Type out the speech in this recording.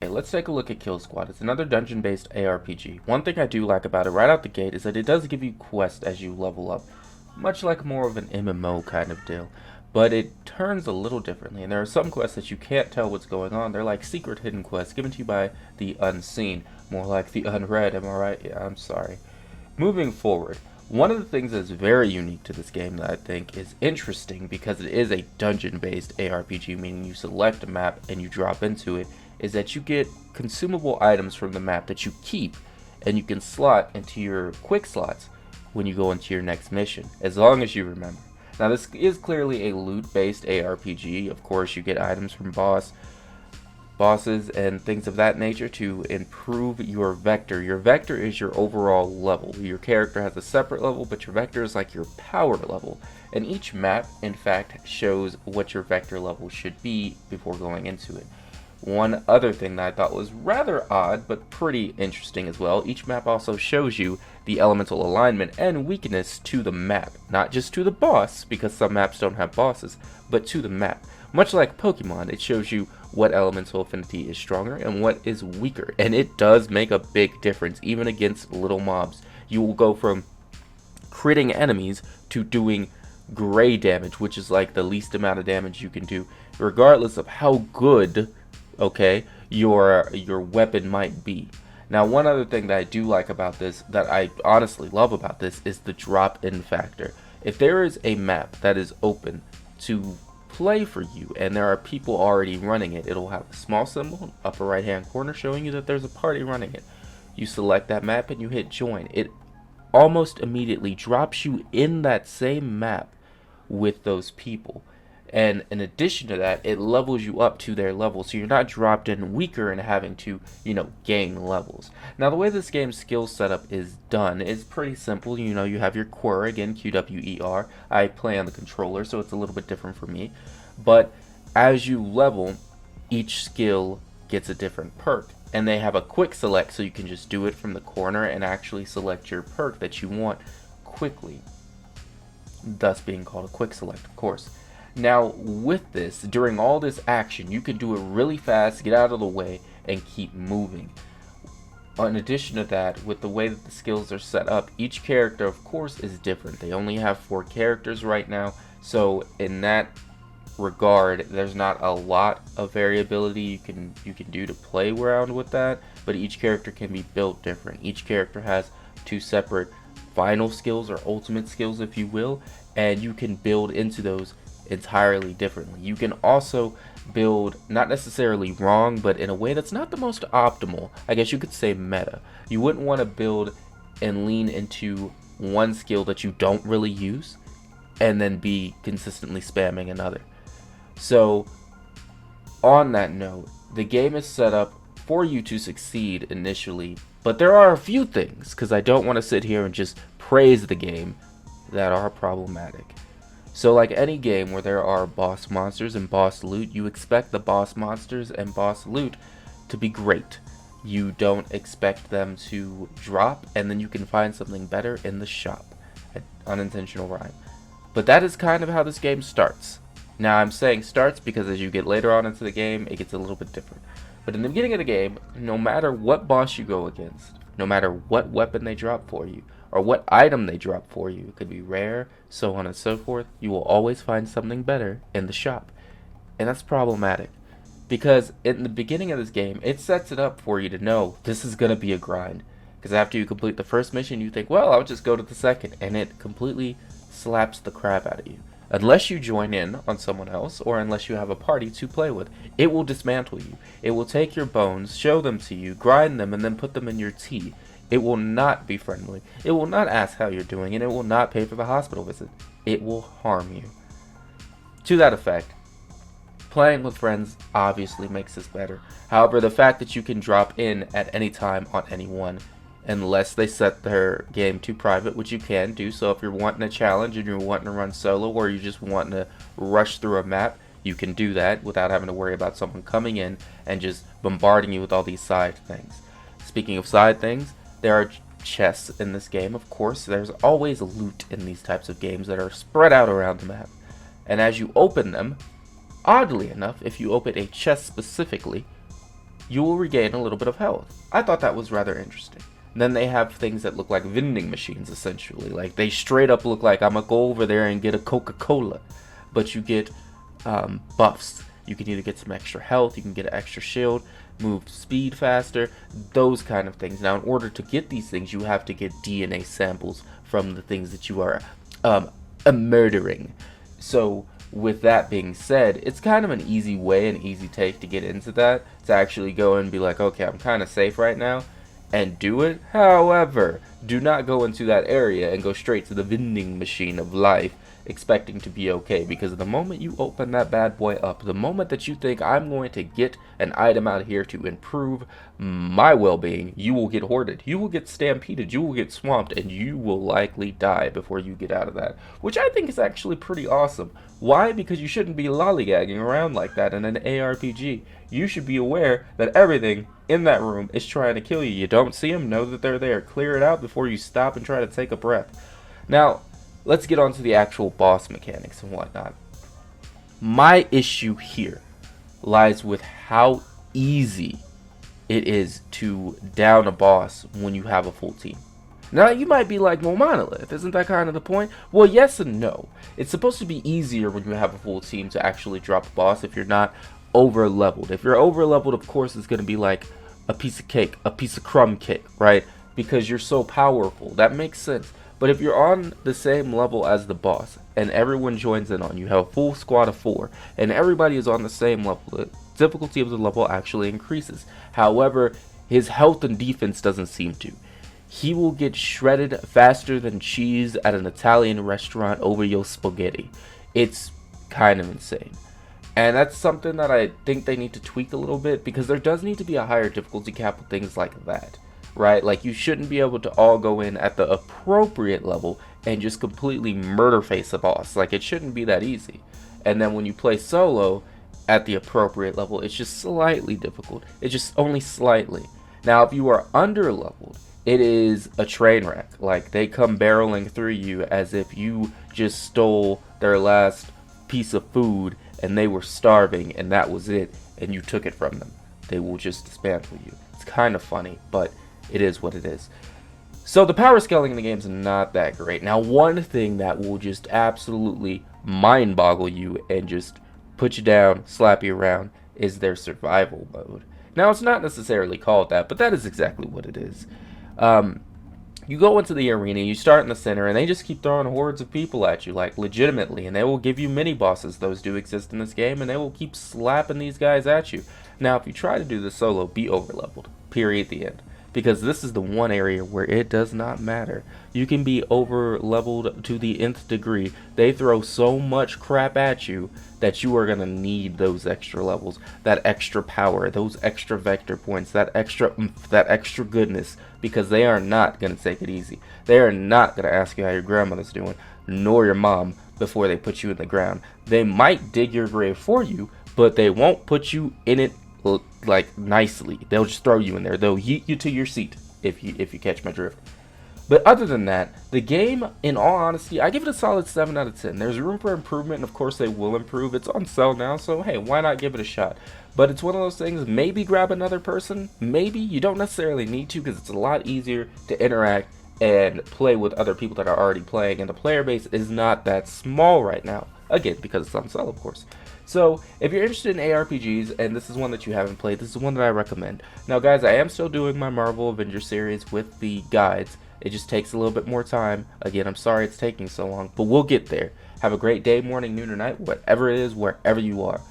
Okay, let's take a look at Killsquad. It's another dungeon-based ARPG. One thing I do like about it right out the gate is that it does give you quests as you level up, much like more of an MMO kind of deal. But it turns a little differently, and there are some quests that you can't tell what's going on. They're like secret hidden quests given to you by the unseen, more like the unread, am I right? Yeah, I'm sorry. Moving forward, one of the things that's very unique to this game that I think is interesting because it is a dungeon-based ARPG, meaning you select a map and you drop into it, is that you get consumable items from the map that you keep and you can slot into your quick slots when you go into your next mission, as long as you remember. Now this is clearly a loot-based ARPG. Of course, you get items from bosses and things of that nature to improve your vector. Your vector is your overall level. Your character has a separate level, but your vector is like your power level. And each map, in fact, shows what your vector level should be before going into it. One other thing that I thought was rather odd, but pretty interesting as well, each map also shows you the elemental alignment and weakness to the map. Not just to the boss, because some maps don't have bosses, but to the map. Much like Pokemon, it shows you what elemental affinity is stronger and what is weaker. And it does make a big difference, even against little mobs. You will go from critting enemies to doing gray damage, which is like the least amount of damage you can do, regardless of how good your weapon might be. Now, one other thing that I do like about this, that I honestly love about this, is the drop-in factor. If there is a map that is open to play for you and there are people already running it, it'll have a small symbol upper right hand corner showing you that there's a party running it. You select that map and you hit join. It almost immediately drops you in that same map with those people. And in addition to that, it levels you up to their level, so you're not dropped in weaker and having to, gain levels. Now, the way this game's skill setup is done is pretty simple. You have your quer, again, QWER. I play on the controller, so it's a little bit different for me. But as you level, each skill gets a different perk. And they have a quick select, so you can just do it from the corner and actually select your perk that you want quickly. Thus being called a quick select, of course. Now, with this, during all this action, you can do it really fast, get out of the way, and keep moving. In addition to that, with the way that the skills are set up, each character, of course, is different. They only have 4 characters right now, so in that regard, there's not a lot of variability you can do to play around with that, but each character can be built different. Each character has 2 separate final skills, or ultimate skills, if you will, and you can build into those entirely differently. You can also build, not necessarily wrong, but in a way that's not the most optimal. I guess you could say meta. You wouldn't want to build and lean into one skill that you don't really use and then be consistently spamming another. So on that note, the game is set up for you to succeed initially, but there are a few things, because I don't want to sit here and just praise the game, that are problematic. So like any game where there are boss monsters and boss loot, you expect the boss monsters and boss loot to be great. You don't expect them to drop and then you can find something better in the shop. Unintentional rhyme. But that is kind of how this game starts. Now I'm saying starts because as you get later on into the game, it gets a little bit different. But in the beginning of the game, no matter what boss you go against, no matter what weapon they drop for you, or what item they drop for you, it could be rare, so on and so forth, you will always find something better in the shop. And that's problematic, because in the beginning of this game, it sets it up for you to know this is going to be a grind. Because after you complete the first mission, you think, well, I'll just go to the second, and it completely slaps the crap out of you. Unless you join in on someone else, or unless you have a party to play with, it will dismantle you. It will take your bones, show them to you, grind them, and then put them in your tea. It will not be friendly. It will not ask how you're doing, and it will not pay for the hospital visit. It will harm you. To that effect, playing with friends obviously makes this better. However, the fact that you can drop in at any time on anyone, unless they set their game to private, which you can do. So if you're wanting a challenge and you're wanting to run solo, or you're just wanting to rush through a map, you can do that without having to worry about someone coming in and just bombarding you with all these side things. Speaking of side things, there are chests in this game, of course. There's always loot in these types of games that are spread out around the map. And as you open them, oddly enough, if you open a chest specifically, you will regain a little bit of health. I thought that was rather interesting. Then they have things that look like vending machines, essentially. Like, they straight up look like, I'm gonna go over there and get a Coca-Cola. But you get buffs. You can either get some extra health, you can get an extra shield, move speed faster, those kind of things. Now, in order to get these things, you have to get DNA samples from the things that you are murdering. So, with that being said, it's kind of an easy way, an easy take to get into that, to actually go and be like, okay, I'm kind of safe right now, and do it. However, do not go into that area and go straight to the vending machine of life expecting to be okay, because the moment you open that bad boy up, the moment that you think, I'm going to get an item out here to improve my well-being, you will get hoarded, you will get stampeded, you will get swamped, and you will likely die before you get out of that, which I think is actually pretty awesome. Why? Because you shouldn't be lollygagging around like that in an ARPG. You should be aware that everything in that room is trying to kill you. You don't see them, know that they're there. Clear it out before you stop and try to take a breath. Now, let's get on to the actual boss mechanics and whatnot. My issue here lies with how easy it is to down a boss when you have a full team. Now, you might be like, well, Monolith, isn't that kind of the point? Well, yes and no. It's supposed to be easier when you have a full team to actually drop a boss if you're not over-leveled. If you're over-leveled, of course, it's going to be like a piece of cake, a piece of crumb cake, right? Because you're so powerful. That makes sense. But if you're on the same level as the boss, and everyone joins in on you, have a full squad of 4, and everybody is on the same level, the difficulty of the level actually increases. However, his health and defense doesn't seem to. He will get shredded faster than cheese at an Italian restaurant over your spaghetti. It's kind of insane. And that's something that I think they need to tweak a little bit, because there does need to be a higher difficulty cap with things like that. Right? Like, you shouldn't be able to all go in at the appropriate level and just completely murder face a boss. Like, it shouldn't be that easy. And then when you play solo at the appropriate level, it's just slightly difficult. It's just only slightly. Now, if you are under leveled, it is a train wreck. Like, they come barreling through you as if you just stole their last piece of food and they were starving and that was it, and you took it from them. They will just dismantle you. It's kind of funny, but it is what it is. So the power scaling in the game is not that great. Now, one thing that will just absolutely mind boggle you and just put you down, slap you around, is their survival mode. Now, it's not necessarily called that, but that is exactly what it is. You go into the arena, you start in the center, and they just keep throwing hordes of people at you, like, legitimately, and they will give you mini bosses. Those do exist in this game, and they will keep slapping these guys at you. Now, if you try to do this solo, be overleveled. Period. The end. Because this is the one area where it does not matter. You can be over leveled to the nth degree. They throw so much crap at you that you are going to need those extra levels, that extra power, those extra vector points, that extra oomph, that extra goodness, because they are not going to take it easy. They are not going to ask you how your grandmother's doing, nor your mom, before they put you in the ground. They might dig your grave for you, but they won't put you in it like nicely. They'll just throw you in there. They'll yeet you to your seat, if you catch my drift. But other than that, the game, in all honesty, I give it a solid 7 out of 10. There's room for improvement, and of course they will improve. It's on sale now, so hey, why not give it a shot? But it's one of those things, maybe grab another person, maybe. You don't necessarily need to, because it's a lot easier to interact and play with other people that are already playing, and the player base is not that small right now. Again, because it's on sale, of course. So, if you're interested in ARPGs, and this is one that you haven't played, this is one that I recommend. Now, guys, I am still doing my Marvel Avengers series with the guides. It just takes a little bit more time. Again, I'm sorry it's taking so long, but we'll get there. Have a great day, morning, noon, or night, whatever it is, wherever you are.